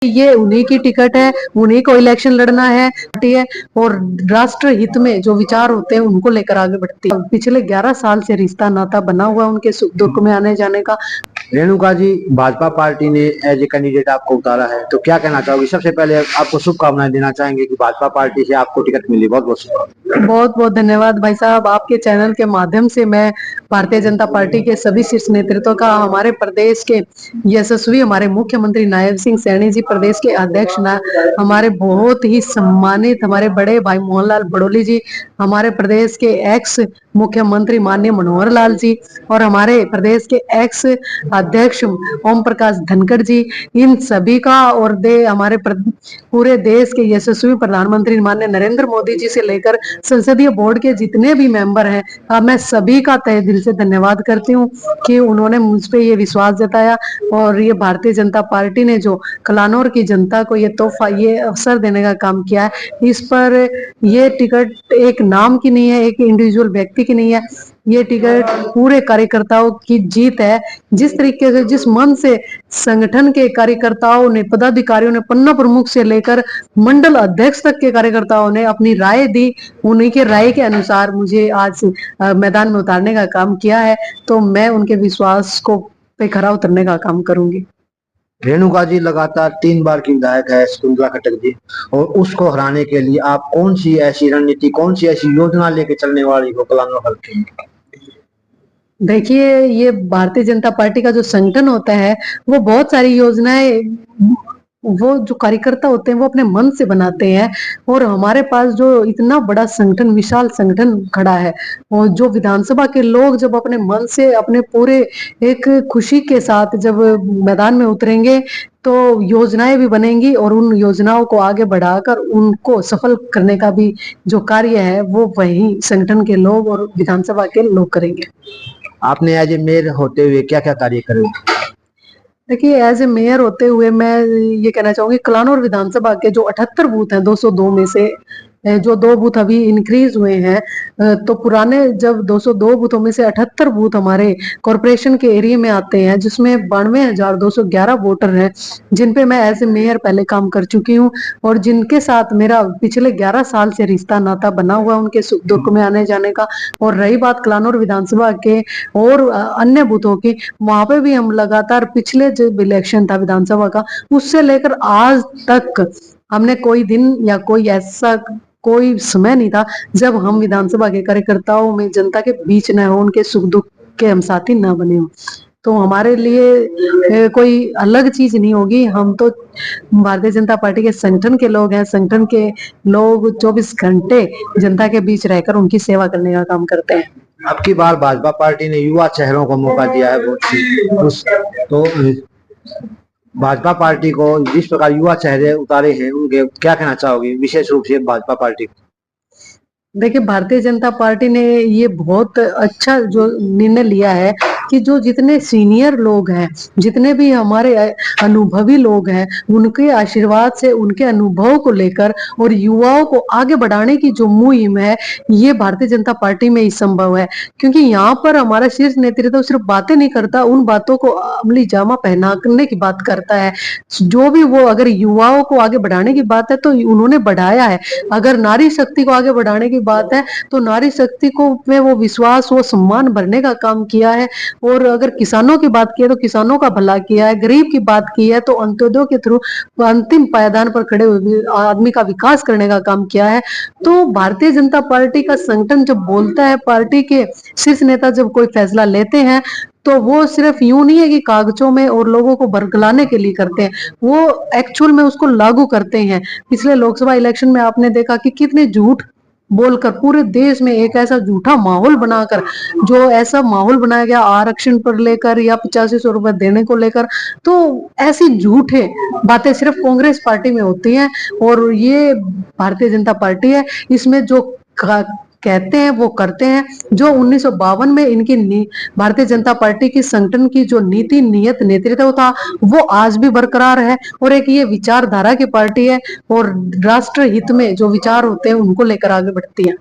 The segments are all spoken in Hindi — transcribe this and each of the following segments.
ये उन्हीं की टिकट है, उन्हीं को इलेक्शन लड़ना है पार्टी है, और राष्ट्र हित में जो विचार होते हैं उनको लेकर आगे बढ़ती है। पिछले 11 साल से रिश्ता नाता बना हुआ है उनके सुख दुख में आने जाने का। रेणुका जी, भाजपा पार्टी ने एज ए कैंडिडेट आपको उतारा है, तो क्या कहना चाहोगे? सबसे पहले आपको शुभकामनाएं देना चाहेंगे कि भाजपा पार्टी से आपको टिकट मिली। बहुत बहुत शुभकामनाएं। बहुत बहुत धन्यवाद भाई साहब, आपके चैनल के माध्यम से मैं भारतीय जनता पार्टी के सभी शीर्ष नेतृत्व का, हमारे प्रदेश के यशस्वी हमारे मुख्यमंत्री नायब सिंह सैनी जी, प्रदेश के अध्यक्ष हमारे बहुत ही सम्मानित हमारे बड़े भाई मोहनलाल बड़ोली जी, हमारे प्रदेश के एक्स मुख्यमंत्री माननीय मनोहर लाल जी, और हमारे प्रदेश के एक्स अध्यक्ष ओम प्रकाश धनखड़ जी, इन सभी का, और हमारे पूरे देश के यशस्वी प्रधानमंत्री माननीय नरेंद्र मोदी जी से लेकर संसदीय बोर्ड के जितने भी मेंबर हैं, मैं सभी का तहे दिल से धन्यवाद करती हूँ कि उन्होंने मुझ पे ये विश्वास जताया, और ये भारतीय जनता पार्टी ने जो कलानौर की जनता को ये तोहफा, ये अवसर देने का काम किया है, इस पर ये टिकट एक नाम की नहीं है, एक इंडिविजुअल व्यक्ति की नहीं है, ये टिकट पूरे कार्यकर्ताओं की जीत है। जिस तरीके से, जिस मन से संगठन के कार्यकर्ताओं ने, पदाधिकारियों ने, पन्ना प्रमुख से लेकर मंडल अध्यक्ष तक के कार्यकर्ताओं ने अपनी राय दी, उन्हीं के राय के अनुसार मुझे आज मैदान में उतारने का काम किया है, तो मैं उनके विश्वास को पे खरा उतरने का काम करूंगी। रेणुका जी लगातार 3 बार की विधायक है कुंदरा खट्टक जी, और उसको हराने के लिए आप कौन सी ऐसी रणनीति, कौन सी ऐसी योजना लेके चलने वाली हो कलानौर हल्के में? देखिए, ये भारतीय जनता पार्टी का जो संगठन होता है, वो बहुत सारी योजनाएं, वो जो कार्यकर्ता होते हैं वो अपने मन से बनाते हैं, और हमारे पास जो इतना बड़ा संगठन, विशाल संगठन खड़ा है, और जो विधानसभा के लोग जब अपने मन से, अपने पूरे एक खुशी के साथ जब मैदान में उतरेंगे, तो योजनाएं भी बनेंगी, और उन योजनाओं को आगे बढ़ाकर उनको सफल करने का भी जो कार्य है वो वही संगठन के लोग और विधानसभा के लोग करेंगे। आपने एज ए मेयर होते हुए क्या क्या कार्य करे? देखिए, एज ए मेयर होते हुए मैं ये कहना चाहूंगी, कलानौर विधानसभा के जो 78 बूथ हैं, 202 में से जो 2 बूथ अभी इंक्रीज हुए हैं, तो पुराने जब 202 बूथों में से 78 बूथ हमारे कॉरपोरेशन के एरिया में आते हैं, जिसमें 92,211 वोटर हैं, जिन पे मैं एज ए मेयर पहले काम कर चुकी हूँ, और जिनके साथ मेरा पिछले 11 साल से रिश्ता नाता बना हुआ है उनके सुख दुख में आने जाने का। और रही बात कलानौर विधानसभा के और अन्य बूथों की, वहां पे भी हम लगातार पिछले जब इलेक्शन था विधानसभा का, उससे लेकर आज तक हमने कोई दिन या कोई ऐसा कोई समय नहीं था जब हम विधानसभा के कार्यकर्ताओं में, जनता के बीच न हो, उनके सुख दुख के हम साथी न बने हो। तो हमारे लिए कोई अलग चीज नहीं होगी, हम तो भारतीय जनता पार्टी के संगठन के लोग हैं, संगठन के लोग 24 घंटे जनता के बीच रहकर उनकी सेवा करने का काम करते हैं। अब की बार भाजपा पार्टी ने युवा चेहरों को मौका दिया है तो भाजपा पार्टी को जिस प्रकार युवा चेहरे उतारे हैं, उनके क्या कहना चाहोगे विशेष रूप से भाजपा पार्टी को? देखिए, भारतीय जनता पार्टी ने ये बहुत अच्छा जो निर्णय लिया है कि जो जितने सीनियर लोग हैं, जितने भी हमारे अनुभवी लोग हैं, उनके आशीर्वाद से, उनके अनुभव को लेकर और युवाओं को आगे बढ़ाने की जो मुहिम है, ये भारतीय जनता पार्टी में ही संभव है। क्योंकि यहाँ पर हमारा शीर्ष नेतृत्व सिर्फ बातें नहीं करता, उन बातों को अमली जामा पहनाने की बात करता है। जो भी वो, अगर युवाओं को आगे बढ़ाने की बात है तो उन्होंने बढ़ाया है, अगर नारी शक्ति को आगे बढ़ाने की बात है तो नारी शक्ति को में वो विश्वास, वो सम्मान भरने का काम किया है, और अगर किसानों की बात की है तो किसानों का भला किया है, गरीब की बात की है तो अंत्योदय के थ्रू अंतिम पायदान पर खड़े हुए आदमी का विकास करने का काम किया है। तो भारतीय जनता पार्टी का संगठन जब बोलता है, पार्टी के शीर्ष नेता जब कोई फैसला लेते हैं, तो वो सिर्फ यूं नहीं है कि कागजों में और लोगों को बरगलाने के लिए करते हैं, वो एक्चुअल में उसको लागू करते हैं। पिछले लोकसभा इलेक्शन में आपने देखा कि कितने झूठ बोलकर पूरे देश में एक ऐसा झूठा माहौल बनाकर, जो ऐसा माहौल बनाया गया आरक्षण पर लेकर या 8500 रुपए देने को लेकर, तो ऐसी झूठे बातें सिर्फ कांग्रेस पार्टी में होती हैं, और ये भारतीय जनता पार्टी है, इसमें जो कहते हैं वो करते हैं। जो 1952 में इनकी भारतीय जनता पार्टी की संगठन की जो नीति नियत नेतृत्व था, वो आज भी बरकरार है, और एक ये विचारधारा की पार्टी है, और राष्ट्र हित में जो विचार होते हैं उनको लेकर आगे बढ़ती है।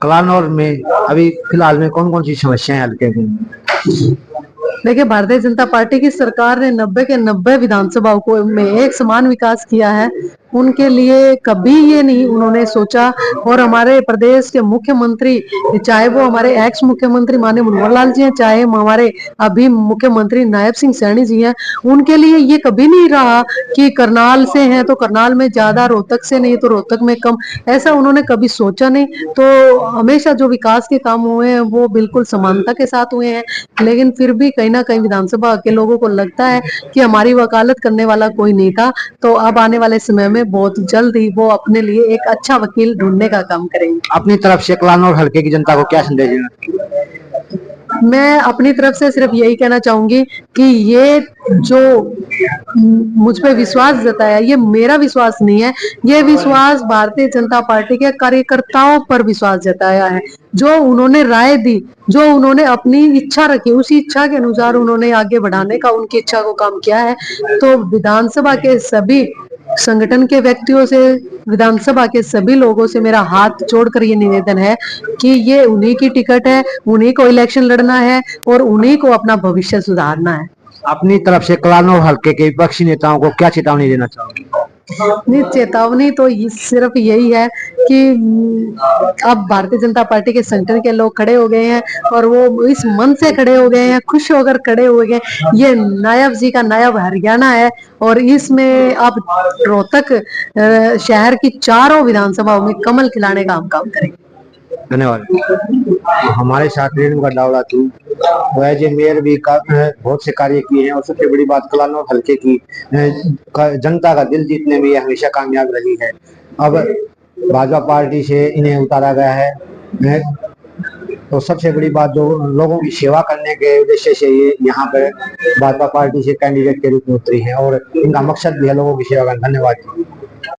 कलानौर में अभी फिलहाल में कौन कौन सी समस्याएं हल्के में? देखिए भारतीय जनता पार्टी की सरकार ने 90 के 90 विधानसभाओं को में एक समान विकास किया है। उनके लिए कभी ये नहीं उन्होंने सोचा। और हमारे प्रदेश के मुख्यमंत्री, चाहे वो हमारे एक्स मुख्यमंत्री माननीय मनोहर लाल जी हैं, चाहे हमारे अभी मुख्यमंत्री नायब सिंह सैनी जी हैं, उनके लिए ये कभी नहीं रहा कि करनाल से हैं तो करनाल में ज्यादा, रोहतक से नहीं तो रोहतक में कम, ऐसा उन्होंने कभी सोचा नहीं। तो हमेशा जो विकास के काम हुए हैं वो बिल्कुल समानता के साथ हुए हैं। लेकिन फिर भी कहीं ना कहीं विधानसभा के लोगों को लगता है कि हमारी वकालत करने वाला कोई नहीं था। तो अब आने वाले समय में बहुत जल्द ही वो अपने लिए एक अच्छा वकील ढूंढने का काम करेंगे। अपनी तरफ से कलानौर हल्के की जनता को क्या संदेश देना? मैं अपनी तरफ से सिर्फ यही कहना चाहूंगी कि ये जो मुझ पे विश्वास जताया, ये मेरा विश्वास नहीं है, ये विश्वास भारतीय जनता पार्टी के कार्यकर्ताओं पर विश्वास जताया है। जो उन्होंने राय दी, जो उन्होंने अपनी इच्छा रखी, उसी इच्छा के अनुसार उन्होंने आगे बढ़ाने का, उनकी इच्छा को काम किया है। तो विधानसभा के सभी संगठन के व्यक्तियों से, विधानसभा के सभी लोगों से मेरा हाथ जोड़कर ये निवेदन है कि ये उन्हीं की टिकट है, उन्हीं को इलेक्शन लड़ना है और उन्हीं को अपना भविष्य सुधारना है। अपनी तरफ से कलानौर हल्के के विपक्षी नेताओं को क्या चेतावनी देना चाहोगे? नहीं, चेतावनी तो सिर्फ यही है कि अब भारतीय जनता पार्टी के संगठन के लोग खड़े हो गए हैं और वो इस मन से खड़े हो गए हैं, खुश होकर खड़े हो गए। ये नायब जी का नायब हरियाणा है और इसमें अब रोहतक शहर की चारों विधानसभाओं में कमल खिलाने का हम काम करेंगे। धन्यवाद। हमारे साथ रेणुका डावड़ा थी, वो एज ए मेयर भी बहुत से कार्य किए हैं और सबसे बड़ी बात कलानौर हल्के की जनता का दिल जीतने में ये हमेशा कामयाब रही है। अब भाजपा पार्टी से इन्हें उतारा गया है तो सबसे बड़ी बात जो लोगों की सेवा करने के उद्देश्य से ये यहाँ पर भाजपा पार्टी से कैंडिडेट के रूप में उतरी है और इनका मकसद भी है लोगों की सेवा करना। धन्यवाद।